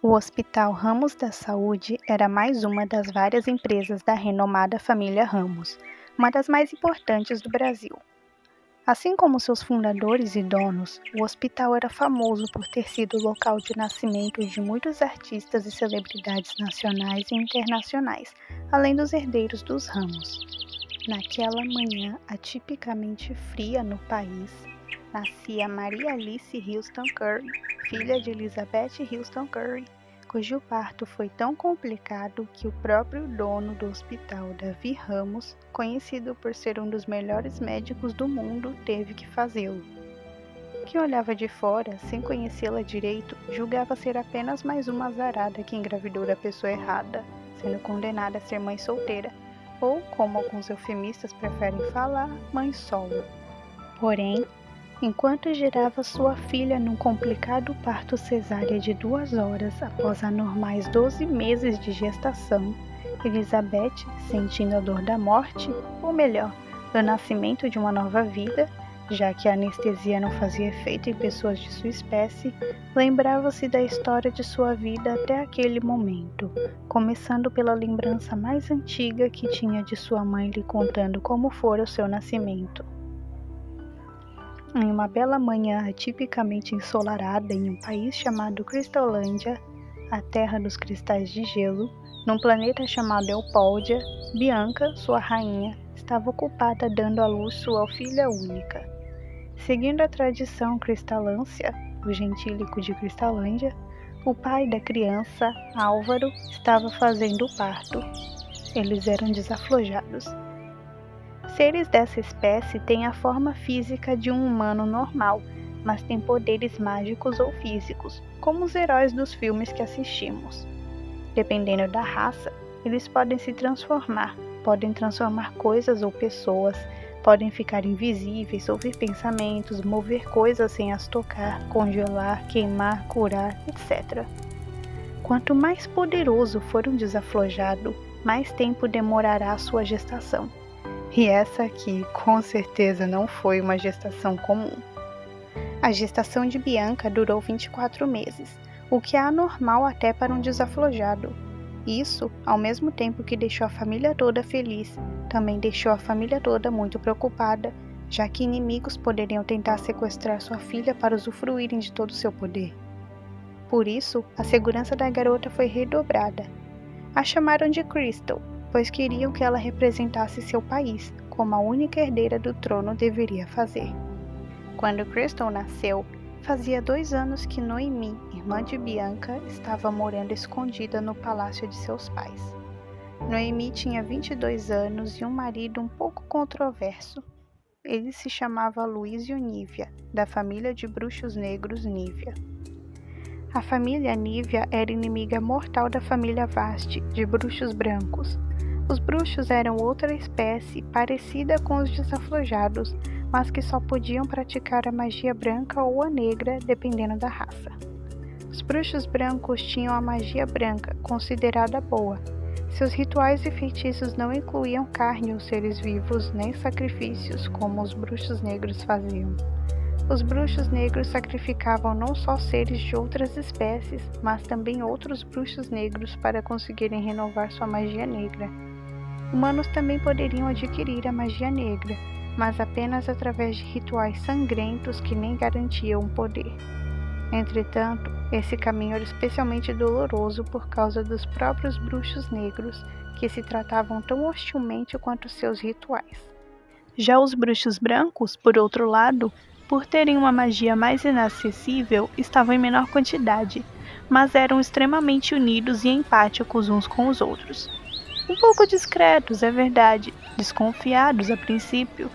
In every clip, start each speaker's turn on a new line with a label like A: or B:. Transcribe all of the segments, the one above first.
A: O Hospital Ramos da Saúde era mais uma das várias empresas da renomada família Ramos, uma das mais importantes do Brasil. Assim como seus fundadores e donos, o hospital era famoso por ter sido o local de nascimento de muitos artistas e celebridades nacionais e internacionais, além dos herdeiros dos Ramos. Naquela manhã atipicamente fria no país, nascia Maria Alice Houston Curry, filha de Elizabeth Houston Curry, cujo parto foi tão complicado que o próprio dono do hospital, Davi Ramos, conhecido por ser um dos melhores médicos do mundo, teve que fazê-lo. Quem olhava de fora, sem conhecê-la direito, julgava ser apenas mais uma azarada que engravidou da pessoa errada, sendo condenada a ser mãe solteira, ou, como alguns eufemistas preferem falar, mãe solo. Porém, enquanto gerava sua filha num complicado parto cesárea de 2 horas após anormais 12 meses de gestação, Elizabeth, sentindo a dor da morte, ou melhor, do nascimento de uma nova vida, já que a anestesia não fazia efeito em pessoas de sua espécie, lembrava-se da história de sua vida até aquele momento, começando pela lembrança mais antiga que tinha de sua mãe lhe contando como fora o seu nascimento. Em uma bela manhã atipicamente ensolarada em um país chamado Cristolândia, a terra dos cristais de gelo, num planeta chamado Eupóldia, Bianca, sua rainha, estava ocupada dando à luz sua filha única. Seguindo a tradição cristalância, o gentílico de Cristalândia, o pai da criança, Álvaro, estava fazendo o parto. Eles eram desaflojados. Seres dessa espécie têm a forma física de um humano normal, mas têm poderes mágicos ou físicos, como os heróis dos filmes que assistimos. Dependendo da raça, eles podem se transformar, podem transformar coisas ou pessoas, podem ficar invisíveis, ouvir pensamentos, mover coisas sem as tocar, congelar, queimar, curar, etc. Quanto mais poderoso for um desaflojado, mais tempo demorará a sua gestação. E essa aqui, com certeza, não foi uma gestação comum. A gestação de Bianca durou 24 meses, o que é anormal até para um desaflojado. Isso, ao mesmo tempo que deixou a família toda feliz, também deixou a família toda muito preocupada, já que inimigos poderiam tentar sequestrar sua filha para usufruírem de todo o seu poder. Por isso, a segurança da garota foi redobrada. A chamaram de Crystal, pois queriam que ela representasse seu país, como a única herdeira do trono deveria fazer. Quando Crystal nasceu, fazia 2 anos que Noemi, irmã de Bianca, estava morando escondida no palácio de seus pais. Noemi tinha 22 anos e um marido um pouco controverso. Ele se chamava Luísio Nívia, da família de bruxos negros Nívia. A família Nívia era inimiga mortal da família Vasti, de bruxos brancos. Os bruxos eram outra espécie parecida com os desaflojados, mas que só podiam praticar a magia branca ou a negra, dependendo da raça. Os bruxos brancos tinham a magia branca, considerada boa. Seus rituais e feitiços não incluíam carne ou seres vivos, nem sacrifícios, como os bruxos negros faziam. Os bruxos negros sacrificavam não só seres de outras espécies, mas também outros bruxos negros para conseguirem renovar sua magia negra. Humanos também poderiam adquirir a magia negra, mas apenas através de rituais sangrentos que nem garantiam o poder. Entretanto, esse caminho era especialmente doloroso por causa dos próprios bruxos negros, que se tratavam tão hostilmente quanto seus rituais. Já os bruxos brancos, por outro lado, por terem uma magia mais inacessível, estavam em menor quantidade, mas eram extremamente unidos e empáticos uns com os outros. Um pouco discretos, é verdade, desconfiados a princípio,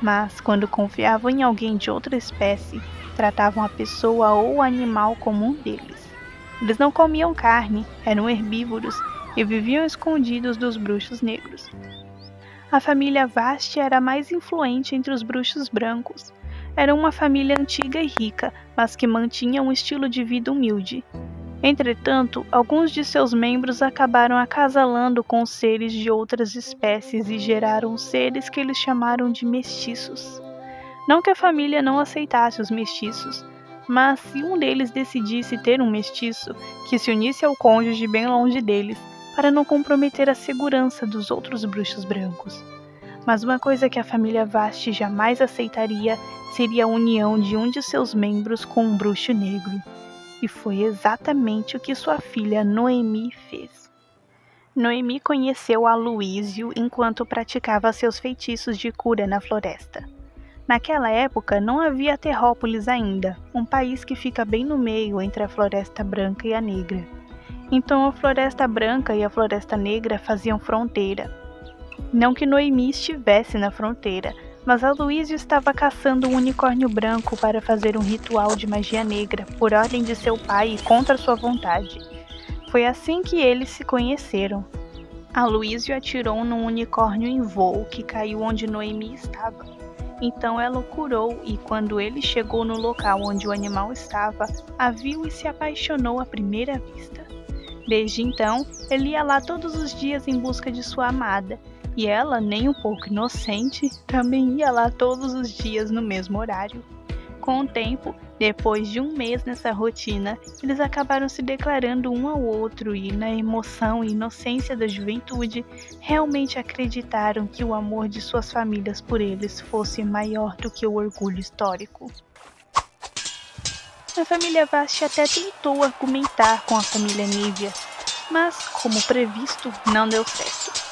A: mas quando confiavam em alguém de outra espécie, tratavam a pessoa ou o animal como um deles. Eles não comiam carne, eram herbívoros e viviam escondidos dos bruxos negros. A família Vasti era a mais influente entre os bruxos brancos. Era uma família antiga e rica, mas que mantinha um estilo de vida humilde. Entretanto, alguns de seus membros acabaram acasalando com seres de outras espécies e geraram seres que eles chamaram de mestiços. Não que a família não aceitasse os mestiços, Mas se um deles decidisse ter um mestiço, que se unisse ao cônjuge bem longe deles, para não comprometer a segurança dos outros bruxos brancos. Mas uma coisa que a família Vasti jamais aceitaria seria a união de um de seus membros com um bruxo negro. E foi exatamente o que sua filha Noemi fez. Noemi conheceu Aloísio enquanto praticava seus feitiços de cura na floresta. Naquela época não havia Terrópolis ainda, um país que fica bem no meio entre a Floresta Branca e a Negra. Então a Floresta Branca e a Floresta Negra faziam fronteira. Não que Noemi estivesse na fronteira, mas Aloísio estava caçando um unicórnio branco para fazer um ritual de magia negra por ordem de seu pai e contra sua vontade. Foi assim que eles se conheceram. Aloísio atirou num unicórnio em voo que caiu onde Noemi estava. Então ela o curou e quando ele chegou no local onde o animal estava, a viu e se apaixonou à primeira vista. Desde então, ele ia lá todos os dias em busca de sua amada, e ela, nem um pouco inocente, também ia lá todos os dias no mesmo horário. Com o tempo, depois de um mês nessa rotina, eles acabaram se declarando um ao outro e, na emoção e inocência da juventude, realmente acreditaram que o amor de suas famílias por eles fosse maior do que o orgulho histórico. A família Vasti até tentou argumentar com a família Nívea, mas, como previsto, não deu certo.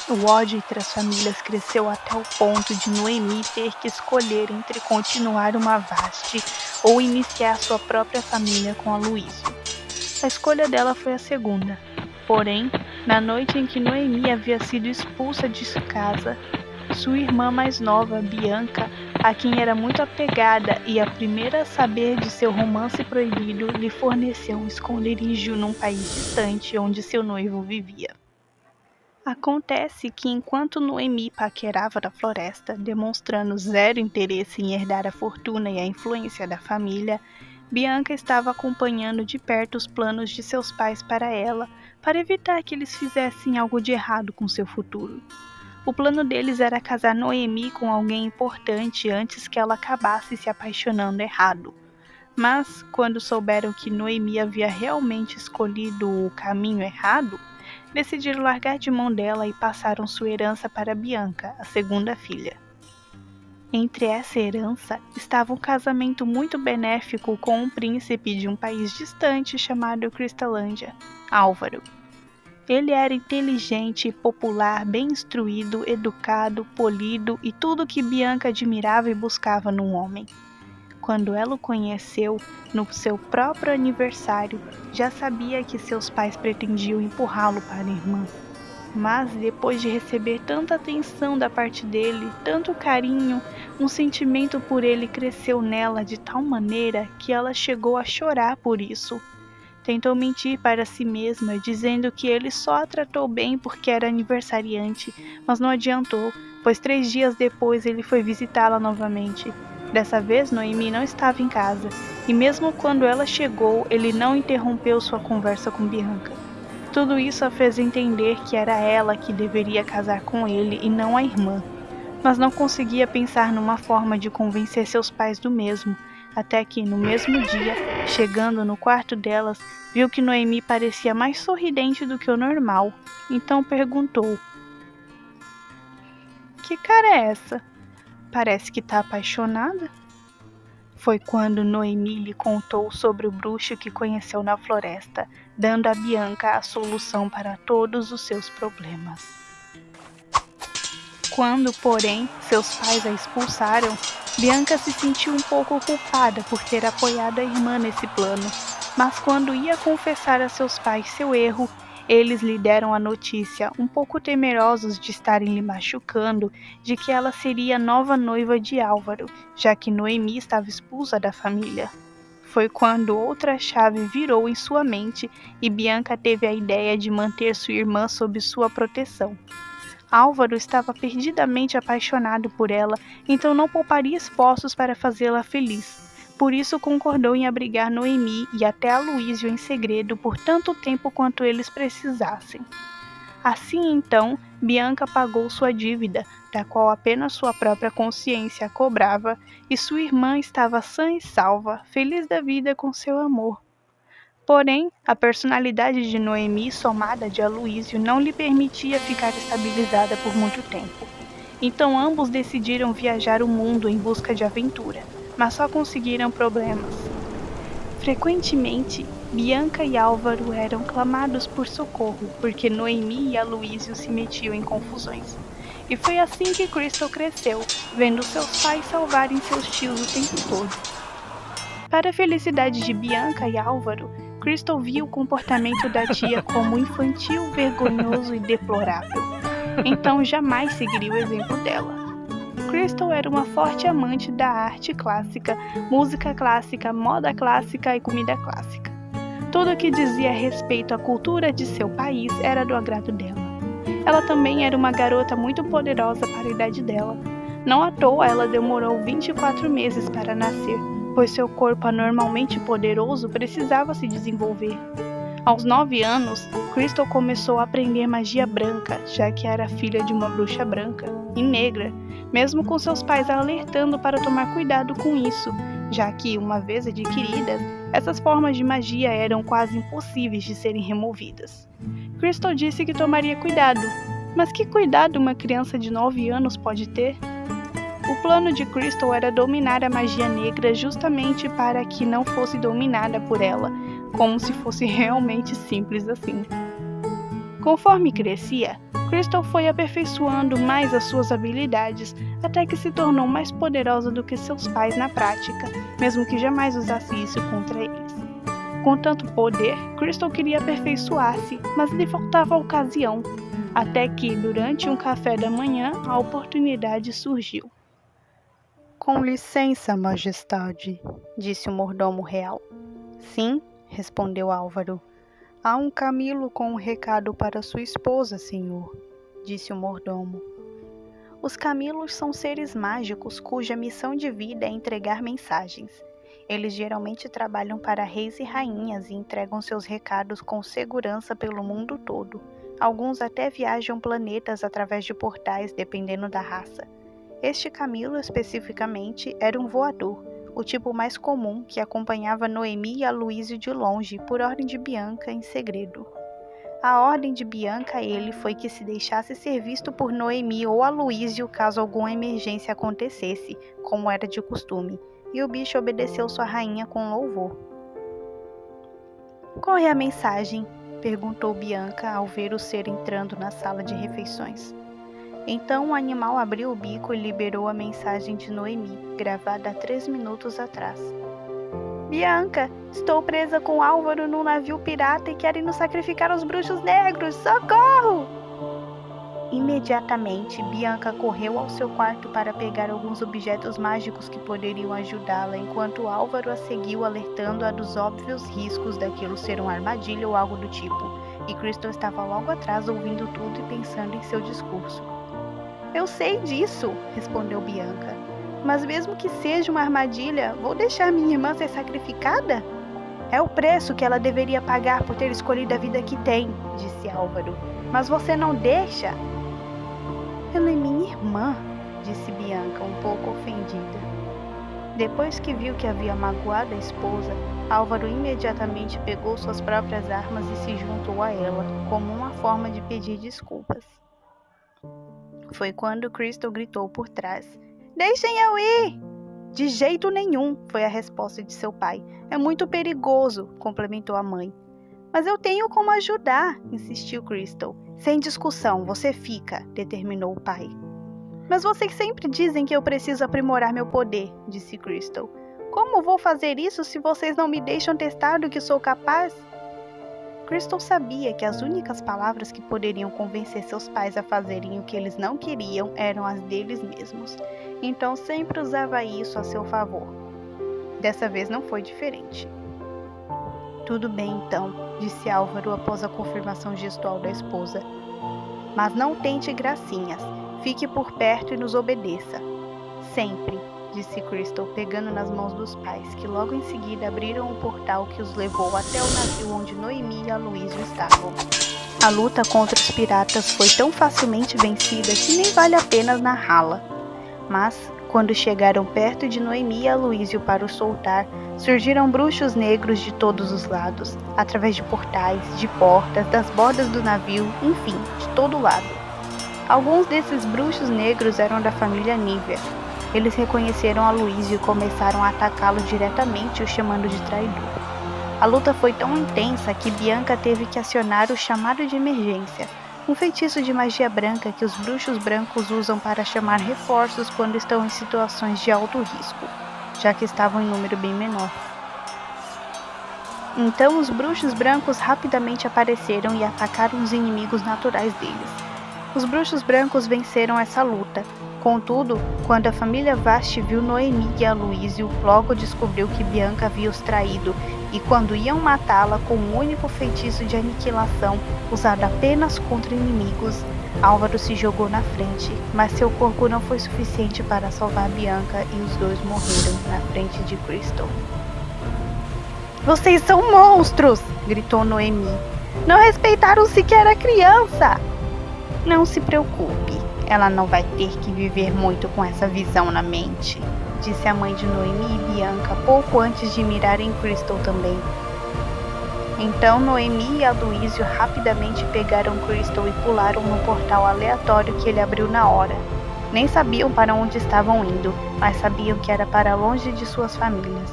A: O ódio entre as famílias cresceu até o ponto de Noemi ter que escolher entre continuar uma Vasti ou iniciar sua própria família com Aloísio. A escolha dela foi a segunda. Porém, na noite em que Noemi havia sido expulsa de casa, sua irmã mais nova, Bianca, a quem era muito apegada e a primeira a saber de seu romance proibido, lhe forneceu um esconderijo num país distante onde seu noivo vivia. Acontece que enquanto Noemi paquerava na floresta, demonstrando zero interesse em herdar a fortuna e a influência da família, Bianca estava acompanhando de perto os planos de seus pais para ela, para evitar que eles fizessem algo de errado com seu futuro. O plano deles era casar Noemi com alguém importante antes que ela acabasse se apaixonando errado. Mas, quando souberam que Noemi havia realmente escolhido o caminho errado, decidiram largar de mão dela e passaram sua herança para Bianca, a segunda filha. Entre essa herança estava um casamento muito benéfico com um príncipe de um país distante chamado Cristalândia, Álvaro. Ele era inteligente, popular, bem instruído, educado, polido e tudo o que Bianca admirava e buscava num homem. Quando ela o conheceu, no seu próprio aniversário, já sabia que seus pais pretendiam empurrá-lo para a irmã. Mas depois de receber tanta atenção da parte dele, tanto carinho, um sentimento por ele cresceu nela de tal maneira que ela chegou a chorar por isso. Tentou mentir para si mesma, dizendo que ele só a tratou bem porque era aniversariante, mas não adiantou, pois 3 dias depois ele foi visitá-la novamente. Dessa vez, Noemi não estava em casa, e mesmo quando ela chegou, ele não interrompeu sua conversa com Bianca. Tudo isso a fez entender que era ela que deveria casar com ele e não a irmã, mas não conseguia pensar numa forma de convencer seus pais do mesmo, até que, no mesmo dia, chegando no quarto delas, viu que Noemi parecia mais sorridente do que o normal, então perguntou: "Que cara é essa? Parece que tá apaixonada?" Foi quando Noemi lhe contou sobre o bruxo que conheceu na floresta, dando a Bianca a solução para todos os seus problemas. Quando, porém, seus pais a expulsaram, Bianca se sentiu um pouco culpada por ter apoiado a irmã nesse plano, mas quando ia confessar a seus pais seu erro, eles lhe deram a notícia, um pouco temerosos de estarem lhe machucando, de que ela seria a nova noiva de Álvaro, já que Noemi estava expulsa da família. Foi quando outra chave virou em sua mente e Bianca teve a ideia de manter sua irmã sob sua proteção. Álvaro estava perdidamente apaixonado por ela, então não pouparia esforços para fazê-la feliz. Por isso concordou em abrigar Noemi e até Aloísio em segredo por tanto tempo quanto eles precisassem. Assim então, Bianca pagou sua dívida, da qual apenas sua própria consciência a cobrava, e sua irmã estava sã e salva, feliz da vida com seu amor. Porém, a personalidade de Noemi, somada de Aloísio, não lhe permitia ficar estabilizada por muito tempo. Então ambos decidiram viajar o mundo em busca de aventura, mas só conseguiram problemas. Frequentemente, Bianca e Álvaro eram clamados por socorro, porque Noemi e Aloísio se metiam em confusões. E foi assim que Crystal cresceu, vendo seus pais salvarem seus tios o tempo todo. Para a felicidade de Bianca e Álvaro, Crystal via o comportamento da tia como infantil, vergonhoso e deplorável. Então jamais seguiria o exemplo dela. Crystal era uma forte amante da arte clássica, música clássica, moda clássica e comida clássica. Tudo o que dizia respeito à cultura de seu país era do agrado dela. Ela também era uma garota muito poderosa para a idade dela. Não à toa ela demorou 24 meses para nascer, pois seu corpo anormalmente poderoso precisava se desenvolver. Aos 9 anos, Crystal começou a aprender magia branca, já que era filha de uma bruxa branca e negra, mesmo com seus pais alertando para tomar cuidado com isso, já que, uma vez adquiridas, essas formas de magia eram quase impossíveis de serem removidas. Crystal disse que tomaria cuidado, mas que cuidado uma criança de 9 anos pode ter? O plano de Crystal era dominar a magia negra justamente para que não fosse dominada por ela, como se fosse realmente simples assim. Conforme crescia, Crystal foi aperfeiçoando mais as suas habilidades, até que se tornou mais poderosa do que seus pais na prática, mesmo que jamais usasse isso contra eles. Com tanto poder, Crystal queria aperfeiçoar-se, mas lhe faltava a ocasião, até que, durante um café da manhã, a oportunidade surgiu.
B: Com licença, majestade, disse o mordomo real.
A: Sim, respondeu Álvaro.
B: Há um camelo com um recado para sua esposa, senhor, disse o mordomo.
A: Os camelos são seres mágicos cuja missão de vida é entregar mensagens. Eles geralmente trabalham para reis e rainhas e entregam seus recados com segurança pelo mundo todo. Alguns até viajam planetas através de portais, dependendo da raça. Este camelo, especificamente, era um voador, o tipo mais comum que acompanhava Noemi e Aloísio de longe, por ordem de Bianca, em segredo. A ordem de Bianca a ele foi que se deixasse ser visto por Noemi ou Aloísio caso alguma emergência acontecesse, como era de costume, e o bicho obedeceu sua rainha com louvor.
B: Qual é a mensagem? Perguntou Bianca ao ver o ser entrando na sala de refeições.
A: Então o animal abriu o bico e liberou a mensagem de Noemi, gravada há 3 minutos atrás.
B: Bianca, estou presa com Álvaro num navio pirata e querem nos sacrificar aos bruxos negros. Socorro!
A: Imediatamente, Bianca correu ao seu quarto para pegar alguns objetos mágicos que poderiam ajudá-la, enquanto Álvaro a seguiu alertando-a dos óbvios riscos daquilo ser uma armadilha ou algo do tipo, e Crystal estava logo atrás ouvindo tudo e pensando em seu discurso.
B: Eu sei disso, respondeu Bianca. Mas mesmo que seja uma armadilha, vou deixar minha irmã ser sacrificada? É o preço que ela deveria pagar por ter escolhido a vida que tem, disse Álvaro. Mas você não deixa?
A: Ela é minha irmã, disse Bianca, um pouco ofendida. Depois que viu que havia magoado a esposa, Álvaro imediatamente pegou suas próprias armas e se juntou a ela, como uma forma de pedir desculpas. Foi quando Crystal gritou por trás. Deixem eu ir! De jeito nenhum, foi a resposta de seu pai. É muito perigoso, complementou a mãe. Mas eu tenho como ajudar, insistiu Crystal. Sem discussão, você fica, determinou o pai. Mas vocês sempre dizem que eu preciso aprimorar meu poder, disse Crystal. Como vou fazer isso se vocês não me deixam testar do que sou capaz? Crystal sabia que as únicas palavras que poderiam convencer seus pais a fazerem o que eles não queriam eram as deles mesmos, então sempre usava isso a seu favor. Dessa vez não foi diferente. Tudo bem então, disse Álvaro após a confirmação gestual da esposa. Mas não tente gracinhas, fique por perto e nos obedeça. Sempre, disse Crystal, pegando nas mãos dos pais, que logo em seguida abriram o portal que os levou até o navio onde Noemi e Aloísio estavam.
B: A luta contra os piratas foi tão facilmente vencida que nem vale a pena narrá-la. Mas, quando chegaram perto de Noemi e Aloísio para os soltar, surgiram bruxos negros de todos os lados, através de portais, de portas, das bordas do navio, enfim, de todo lado. Alguns desses bruxos negros eram da família Nívea. Eles reconheceram Aloísio e começaram a atacá-lo diretamente, o chamando de traidor. A luta foi tão intensa que Bianca teve que acionar o chamado de emergência, um feitiço de magia branca que os bruxos brancos usam para chamar reforços quando estão em situações de alto risco, já que estavam em número bem menor. Então os bruxos brancos rapidamente apareceram e atacaram os inimigos naturais deles. Os bruxos brancos venceram essa luta. Contudo, quando a família Vasti viu Noemi e Aloísio, logo descobriu que Bianca havia os traído, e quando iam matá-la com um único feitiço de aniquilação, usado apenas contra inimigos, Álvaro se jogou na frente, mas seu corpo não foi suficiente para salvar Bianca e os dois morreram na frente de Crystal.
A: "Vocês são monstros!" gritou Noemi. "Não respeitaram sequer a criança!"
B: "Não se preocupe, ela não vai ter que viver muito com essa visão na mente", disse a mãe de Noemi e Bianca pouco antes de mirarem Crystal também. Então Noemi e Aloísio rapidamente pegaram Crystal e pularam no portal aleatório que ele abriu na hora. Nem sabiam para onde estavam indo, mas sabiam que era para longe de suas famílias.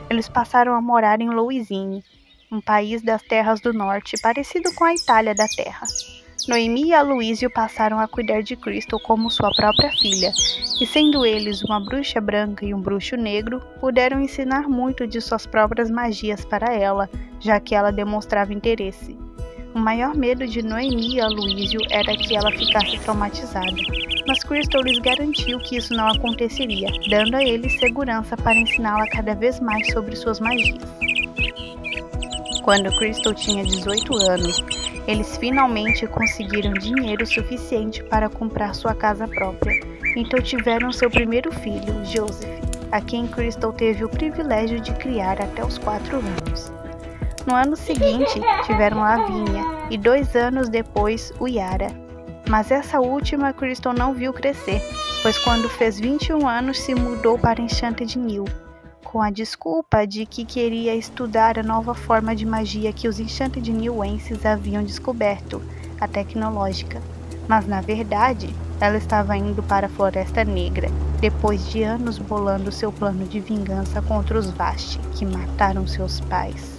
B: Eles passaram a morar em Louisine, um país das terras do norte, parecido com a Itália da Terra. Noemi e Aloísio passaram a cuidar de Crystal como sua própria filha, e sendo eles uma bruxa branca e um bruxo negro, puderam ensinar muito de suas próprias magias para ela, já que ela demonstrava interesse. O maior medo de Noemi e Aloísio era que ela ficasse traumatizada, mas Crystal lhes garantiu que isso não aconteceria, dando a eles segurança para ensiná-la cada vez mais sobre suas magias. Quando Crystal tinha 18 anos, eles finalmente conseguiram dinheiro suficiente para comprar sua casa própria, então tiveram seu primeiro filho, Joseph, a quem Crystal teve o privilégio de criar até os 4 anos. No ano seguinte, tiveram Lavínia e 2 anos depois, o Yara. Mas essa última Crystal não viu crescer, pois quando fez 21 anos se mudou para Enchanted New, com a desculpa de que queria estudar a nova forma de magia que os Enchanted Newenses haviam descoberto, a tecnológica. Mas na verdade, ela estava indo para a Floresta Negra, depois de anos bolando seu plano de vingança contra os Vasti, que mataram seus pais.